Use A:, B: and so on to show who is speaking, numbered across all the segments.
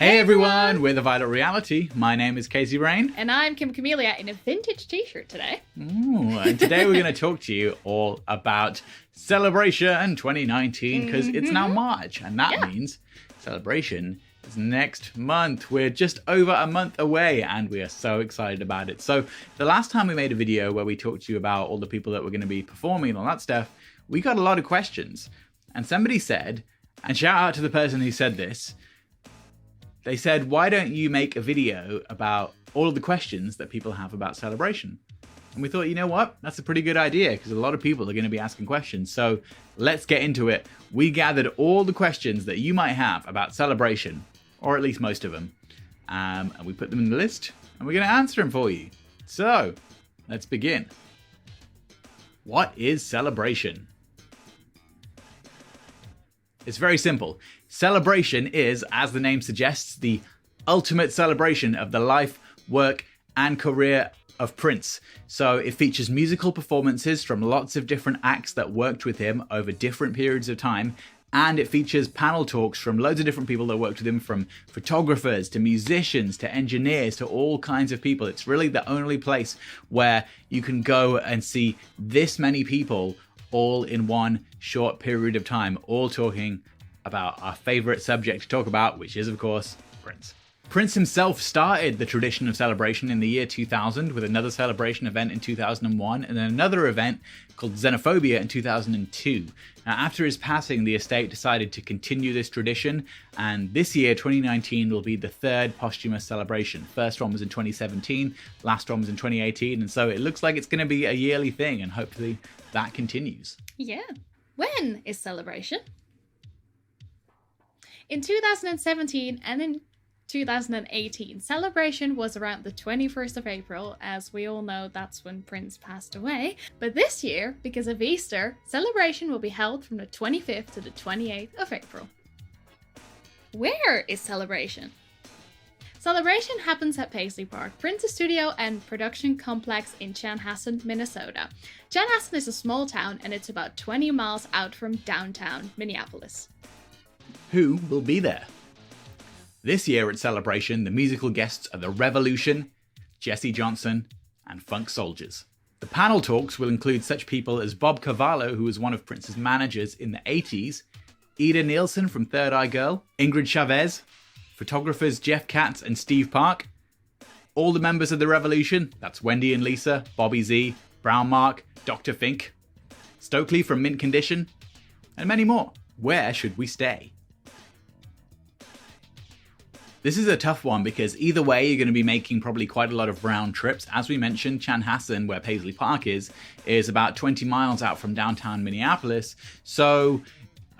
A: Hey everyone, we're The Violet Reality. My name is Casey Rain.
B: And I'm Kim Camellia in a vintage t-shirt today.
A: Ooh, and today we're going to talk to you all about Celebration 2019 because it's now March and that means Celebration is next month. We're just over a month away and we are so excited about it. So the last time we made a video where we talked to you about all the people that were going to be performing and all that stuff, we got a lot of questions. And somebody said, and shout out to the person who said this, they said, why don't you make a video about all of the questions that people have about Celebration? And we thought, you know what? That's a pretty good idea because a lot of people are going to be asking questions. So let's get into it. We gathered all the questions that you might have about Celebration, or at least most of them. And we put them in the list and we're going to answer them for you. So let's begin. What is Celebration? It's very simple. Celebration is, as the name suggests, the ultimate celebration of the life, work, and career of Prince. So it features musical performances from lots of different acts that worked with him over different periods of time. And it features panel talks from loads of different people that worked with him, from photographers to musicians to engineers to all kinds of people. It's really the only place where you can go and see this many people all in one short period of time, all talking about our favorite subject to talk about, which is, of course, Prince. Prince himself started the tradition of Celebration in the year 2000 with another Celebration event in 2001 and then another event called Xenophobia in 2002. Now, after his passing, the estate decided to continue this tradition, and this year, 2019, will be the third posthumous celebration. First one was in 2017, last one was in 2018, and so it looks like it's going to be a yearly thing, and hopefully that continues.
B: Yeah. When is Celebration? In 2017 and in 2018, Celebration was around the 21st of April. As we all know, that's when Prince passed away. But this year, because of Easter, Celebration will be held from the 25th to the 28th of April. Where is Celebration? Celebration happens at Paisley Park, Prince's studio and production complex in Chanhassen, Minnesota. Chanhassen is a small town and it's about 20 miles out from downtown Minneapolis.
A: Who will be there? This year at Celebration, the musical guests are The Revolution, Jesse Johnson, and Funk Soldiers. The panel talks will include such people as Bob Cavallo, who was one of Prince's managers in the 80s, Ida Nielsen from Third Eye Girl, Ingrid Chavez, photographers Jeff Katz and Steve Park, all the members of The Revolution, that's Wendy and Lisa, Bobby Z, Brown Mark, Dr. Fink, Stokely from Mint Condition, and many more. Where should we stay? This is a tough one because either way you're going to be making probably quite a lot of round trips. As we mentioned, Chanhassen, where Paisley Park is about 20 miles out from downtown Minneapolis. So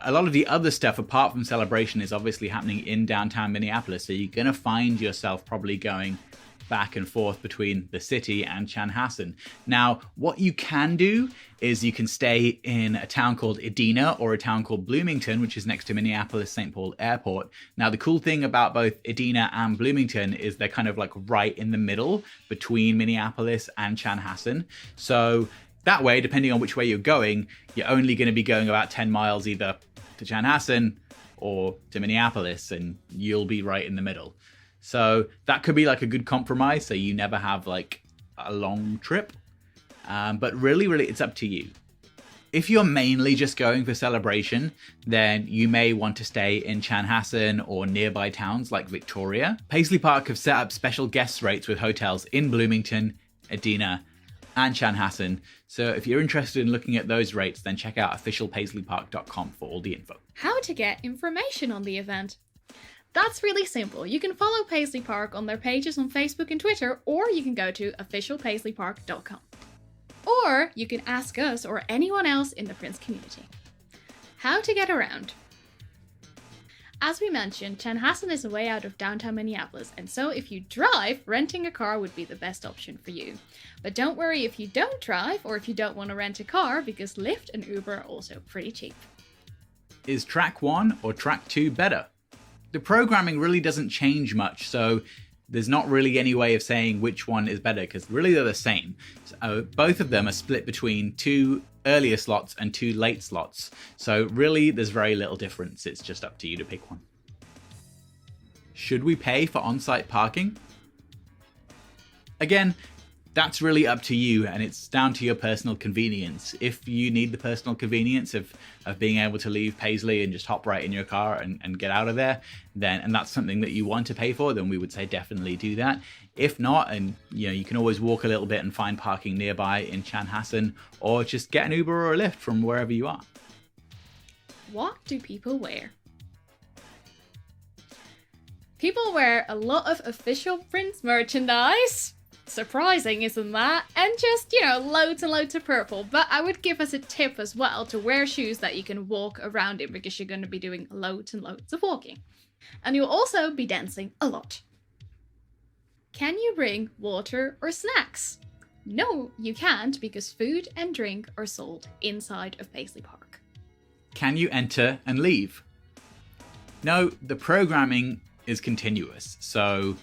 A: a lot of the other stuff apart from Celebration is obviously happening in downtown Minneapolis. So you're going to find yourself probably going back and forth between the city and Chanhassen. Now, what you can do is you can stay in a town called Edina or a town called Bloomington, which is next to Minneapolis-St. Paul Airport. Now, the cool thing about both Edina and Bloomington is they're kind of like right in the middle between Minneapolis and Chanhassen. So that way, depending on which way you're going, you're only going to be going about 10 miles either to Chanhassen or to Minneapolis, and you'll be right in the middle. So that could be like a good compromise, so you never have like a long trip. But really, it's up to you. If you're mainly just going for Celebration, then you may want to stay in Chanhassen or nearby towns like Victoria. Paisley Park have set up special guest rates with hotels in Bloomington, Edina, and Chanhassen. So if you're interested in looking at those rates, then check out officialpaisleypark.com for all the info.
B: How to get information on the event? That's really simple. You can follow Paisley Park on their pages on Facebook and Twitter, or you can go to officialpaisleypark.com. Or you can ask us or anyone else in the Prince community. How to get around? As we mentioned, Chanhassen is a way out of downtown Minneapolis, and so if you drive, renting a car would be the best option for you. But don't worry if you don't drive or if you don't want to rent a car, because Lyft and Uber are also pretty cheap.
A: Is track 1 or track 2 better? The programming really doesn't change much, so there's not really any way of saying which one is better, because really they're the same. So both of them are split between 2 earlier slots and 2 late slots. So really there's very little difference. It's just up to you to pick one. Should we pay for on-site parking? Again, that's really up to you, and it's down to your personal convenience. If you need the personal convenience of being able to leave Paisley and just hop right in your car and get out of there, then, and that's something that you want to pay for, then we would say definitely do that. If not, and you can always walk a little bit and find parking nearby in Chanhassen, or just get an Uber or a Lyft from wherever you are.
B: What do people wear? People wear a lot of official Prince merchandise. Surprising, isn't that? And just, loads and loads of purple. But I would give us a tip as well to wear shoes that you can walk around in, because you're going to be doing loads and loads of walking. And you'll also be dancing a lot. Can you bring water or snacks? No, you can't, because food and drink are sold inside of Paisley Park.
A: Can you enter and leave? No, the programming is continuous. So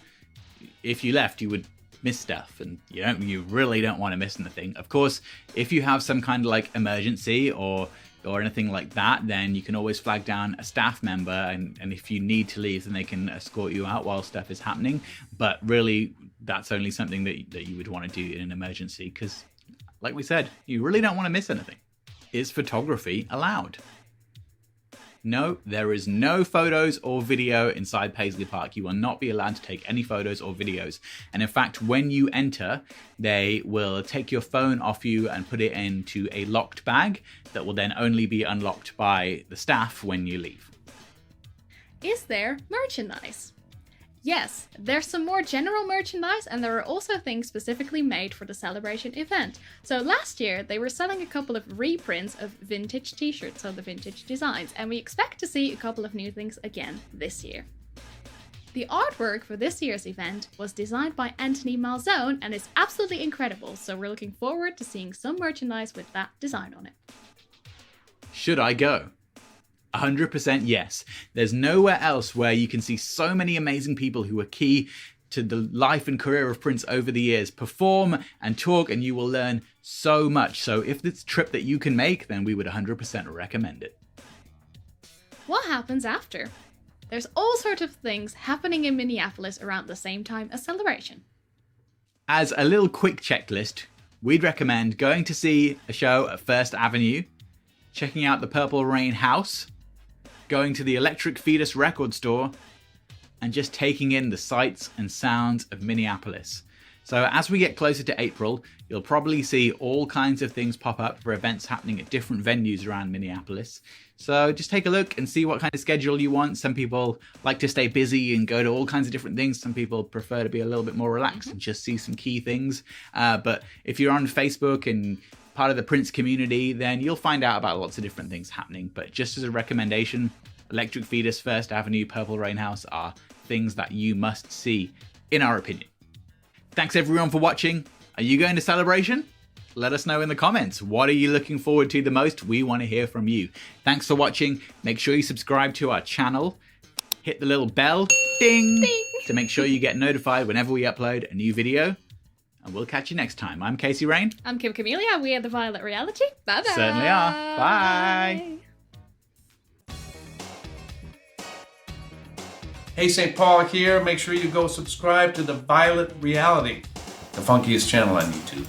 A: if you left, you would miss stuff, and you really don't want to miss anything. Of course, if you have some kind of like emergency or anything like that, then you can always flag down a staff member, and if you need to leave, then they can escort you out while stuff is happening. But really, that's only something that you would want to do in an emergency, because like we said, you really don't want to miss anything. Is photography allowed? No, there is no photos or video inside Paisley Park. You will not be allowed to take any photos or videos. And in fact, when you enter, they will take your phone off you and put it into a locked bag that will then only be unlocked by the staff when you leave.
B: Is there merchandise? Yes, there's some more general merchandise, and there are also things specifically made for the celebration event. So last year, they were selling a couple of reprints of vintage t-shirts, so the vintage designs, and we expect to see a couple of new things again this year. The artwork for this year's event was designed by Anthony Malzone and is absolutely incredible, so we're looking forward to seeing some merchandise with that design on it.
A: Should I go? 100% yes. There's nowhere else where you can see so many amazing people who are key to the life and career of Prince over the years perform and talk, and you will learn so much. So if it's a trip that you can make, then we would 100% recommend it.
B: What happens after? There's all sorts of things happening in Minneapolis around the same time as Celebration.
A: As a little quick checklist, we'd recommend going to see a show at First Avenue, checking out the Purple Rain House, going to the Electric Fetus record store, and just taking in the sights and sounds of Minneapolis. So as we get closer to April, you'll probably see all kinds of things pop up for events happening at different venues around Minneapolis. So just take a look and see what kind of schedule you want. Some people like to stay busy and go to all kinds of different things. Some people prefer to be a little bit more relaxed and just see some key things. But if you're on Facebook and part of the Prince community, then you'll find out about lots of different things happening. But just as a recommendation, Electric Fetus, First Avenue, Purple Rain House are things that you must see, in our opinion. Thanks everyone for watching. Are you going to Celebration? Let us know in the comments. What are you looking forward to the most? We want to hear from you. Thanks for watching. Make sure you subscribe to our channel. Hit the little bell, ding,
B: Ding.
A: to make sure you get notified whenever we upload a new video. And we'll catch you next time. I'm Casey Rain.
B: I'm Kim Camellia. We are the Violet Reality. Bye bye.
A: Certainly are. Bye.
C: Hey, St. Paul here. Make sure you go subscribe to the Violet Reality, the funkiest channel on YouTube.